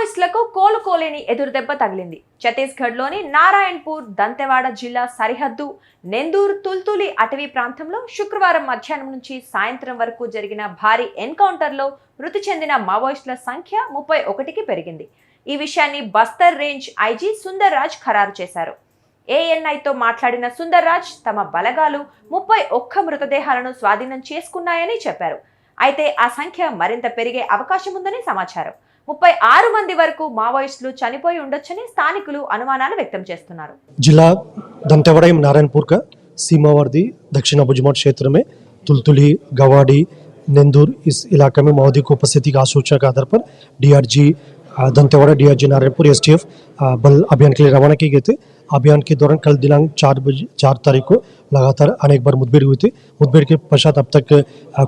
మావోయిస్టులకు కోలుకోలేని ఎదురుదెబ్బ తగిలింది. ఛత్తీస్గఢ్లోని నారాయణపూర్ దంతెవాడ జిల్లా సరిహద్దు నెందూర్ తుల్తులి అటవీ ప్రాంతంలో శుక్రవారం మధ్యాహ్నం నుంచి సాయంత్రం వరకు జరిగిన భారీ ఎన్కౌంటర్లో మృతి చెందిన మావోయిస్టుల సంఖ్య 31కి పెరిగింది. ఈ విషయాన్ని బస్తర్ రేంజ్ ఐజీ సుందర్ రాజ్ ఖరారు చేశారు. ఏఎన్ఐతో మాట్లాడిన సుందర్ రాజ్ తమ బలగాలు 31 మృతదేహాలను స్వాధీనం చేసుకున్నాయని చెప్పారు. అయితే ఆ సంఖ్య మరింత పెరిగే అవకాశం ఉందని సమాచారం. 36 మంది వరకు మావోయిస్టులు చనిపోయి ఉండొచ్చని స్థానికులు అనుమానాలు వ్యక్తం చేస్తున్నారు. जिला दंतेवाड़ा नारायणपुर का सीमावर्ती दक्षिण भुजमठ क्षेत्र में तुलतुली गवाड़ी नेंदूर इस इलाके में माओवादी की उपस्थिति का सूचना के आधार पर DRG Dantewada DRG Narayanpur STF बल अभियान के लिए रवाना किए गए थे। अभियान के दौरान कल दिनांक 4 तारीख को लगातार अनेक बार मुठभेड़ हुई थी। मुठभेड़ के पश्चात अब तक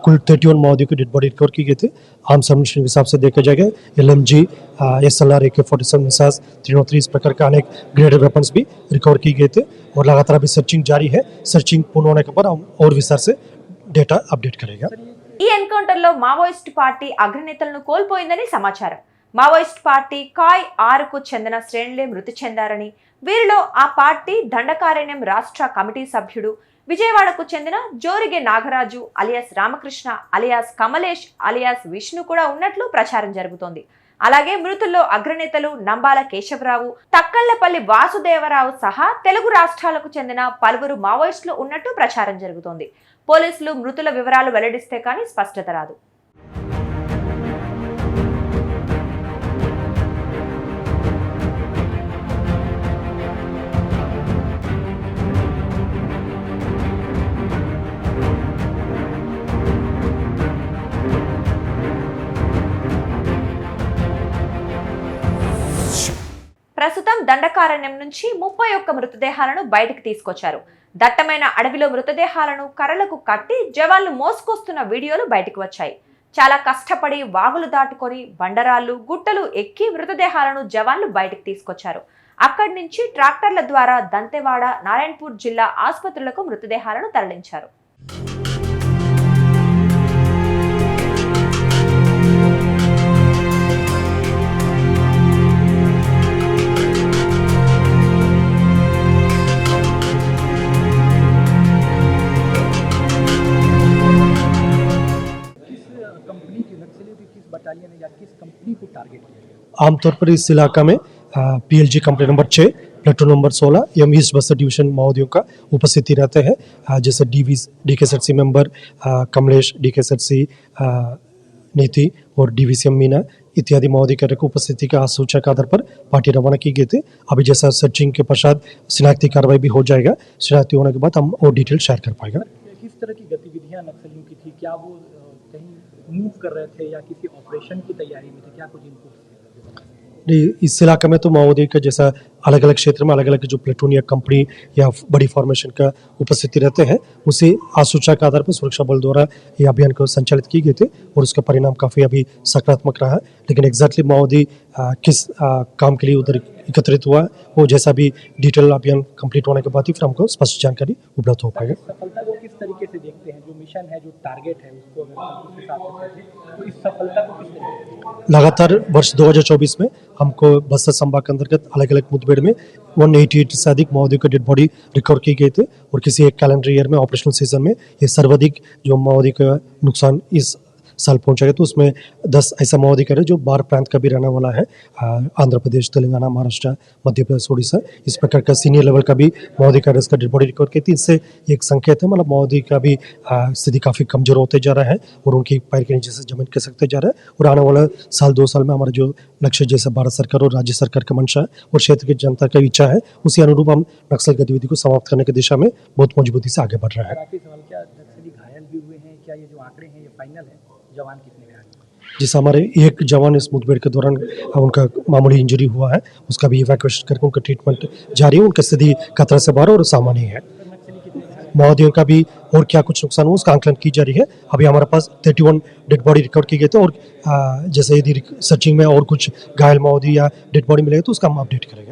कुल 31 माओवादियों की डेड बॉडी रिकवर की गई थी। आर्म सबमिशन के हिसाब से देखा जाएगा LMG SLR AK-47 मिसाइल्स 303 इस प्रकार का अनेक ग्रेडेड वेपन्स भी रिकवर की गए थे और लगातार अभी सर्चिंग जारी है। सर्चिंग पूर्ण होने के बाद हम और विस्तार से डेटा अपडेट करेगा। ఈ ఎన్కౌంటర్ లో మావోయిస్ట్ పార్టీ అగ్రనేతలను కోల్పోయిందని సమాచారం. మావోయిస్ట్ పార్టీ కాయ్ 6కు చెందిన శ్రేణులే మృతి చెందారని, వీరిలో ఆ పార్టీ దండకారణ్యం రాష్ట్ర కమిటీ సభ్యుడు విజయవాడకు చెందిన Jorige Nagaraju alias Ramakrishna alias Kamlesh alias Vishnu కూడా ఉన్నట్లు ప్రచారం జరుగుతోంది. అలాగే మృతుల్లో అగ్రనేతలు నంబాల కేశవరావు, తక్కళ్లపల్లి వాసుదేవరావు సహా తెలుగు రాష్ట్రాలకు చెందిన పలువురు మావోయిస్టులు ఉన్నట్టు ప్రచారం జరుగుతోంది. పోలీసులు మృతుల వివరాలు వెల్లడిస్తే కానీ స్పష్టత రాదు. ప్రస్తుతం దండకారణ్యం నుంచి 31 మృతదేహాలను బయటకు తీసుకొచ్చారు. దట్టమైన అడవిలో మృతదేహాలను కర్రలకు కట్టి జవాన్లు మోసుకొస్తున్న వీడియోలు బయటకు వచ్చాయి. చాలా కష్టపడి వాగులు దాటుకొని బండరాళ్లు గుట్టలు ఎక్కి మృతదేహాలను జవాన్లు బయటకు తీసుకొచ్చారు. అక్కడి నుంచి ట్రాక్టర్ల ద్వారా దంతెవాడ నారాయణపూర్ జిల్లా ఆసుపత్రులకు మృతదేహాలను తరలించారు. आमतौर पर इस इलाका में PLG company number 6 platoon number 16 एम ईस्ट बस्तर डिवीजन माओवादियों का उपस्थिति रहते हैं। जैसे DKSRC मेंबर कमलेश, DKSRC नीति और DVCM मीना इत्यादि माओवादी कैडर की उपस्थिति का सूचना के आधार पर पार्टी रवाना की गई थी। अभी जैसा सर्चिंग के पश्चात शिनाख्ती कार्रवाई भी हो जाएगा। शिनाख्ती होने के बाद हम और डिटेल शेयर कर पाएगा। किस तरह की गतिविधियां नक्सलियों की थी? क्या वो कहीं मूव कर रहे थे या किसी ऑपरेशन की तैयारी में थे? क्या कुछ इनको इस इलाके में तो माओवादी का जैसा अलग अलग क्षेत्र में अलग अलग जो प्लेटून या कंपनी या बड़ी फॉर्मेशन का उपस्थिति रहते हैं, उसी आसूचना के आधार पर सुरक्षा बल द्वारा ये अभियान को संचालित किए गए थे और उसका परिणाम काफ़ी अभी सकारात्मक रहा है। लेकिन एग्जैक्टली माओवादी किस काम के लिए उधर एकत्रित हुआ है, वो जैसा भी डिटेल अभियान कंप्लीट होने के बाद ही फिर हमको स्पष्ट जानकारी उपलब्ध हो पाएगा। सफलता को किस तरीके से देखते हैं? जो मिशन है, जो टारगेट है, उसको अगर उस हिसाब से तो इस सफलता को किस तरीके? लगातार वर्ष 2024 में हमको बस्तर संभाग के अंतर्गत अलग अलग मुठभेड़ में 188 से अधिक माओवादियों का डेड बॉडी रिकवर की गई थे और किसी एक कैलेंडर ईयर में ऑपरेशनल सीजन में ये सर्वाधिक जो माओवादी का नुकसान इस साल पहुंचा है। तो उसमें 10 ऐसा माओवादी कैडर जो बाहर प्रांत का भी रहने वाला है, आंध्र प्रदेश, तेलंगाना, महाराष्ट्र, मध्य प्रदेश, उड़ीसा, इस प्रकार का सीनियर लेवल का भी माओवादी कैडर्स का डेड बॉडी रिकवर की थी। इससे एक संकेत है, मतलब माओवादी का भी स्थिति काफ़ी कमजोर होते जा रहा है और उनकी पैर के नीचे से जमीन के सकते जा रहा है। और आने वाला साल 2 साल में हमारा जो लक्ष्य जैसे भारत सरकार और राज्य सरकार का मंशा है और क्षेत्र की जनता का इच्छा है, उसी अनुरूप हम नक्सल गतिविधि को समाप्त करने की दिशा में बहुत मजबूती से आगे बढ़ रहा है। क्या नक्सली घायल भी हुए हैं? क्या ये जो आंकड़े हैं ये फाइनल है? जवान कितने घायल? जिस हमारे एक जवान इस मुठभेड़ के दौरान उनका मामूली इंजरी हुआ है, उसका भी इवैक्यूएशन करके उनका ट्रीटमेंट जारी है। उनकी स्थिति खतरा से बाहर और सामान्य है। माओवादियों का भी और क्या कुछ नुकसान हुआ उसका आंकलन की जा रही है। अभी हमारे पास 31 डेड बॉडी रिकवर की गई थी और जैसे यदि सर्चिंग में और कुछ घायल माओवादी या डेड बॉडी मिलेगा तो उसका हम अपडेट करेंगे।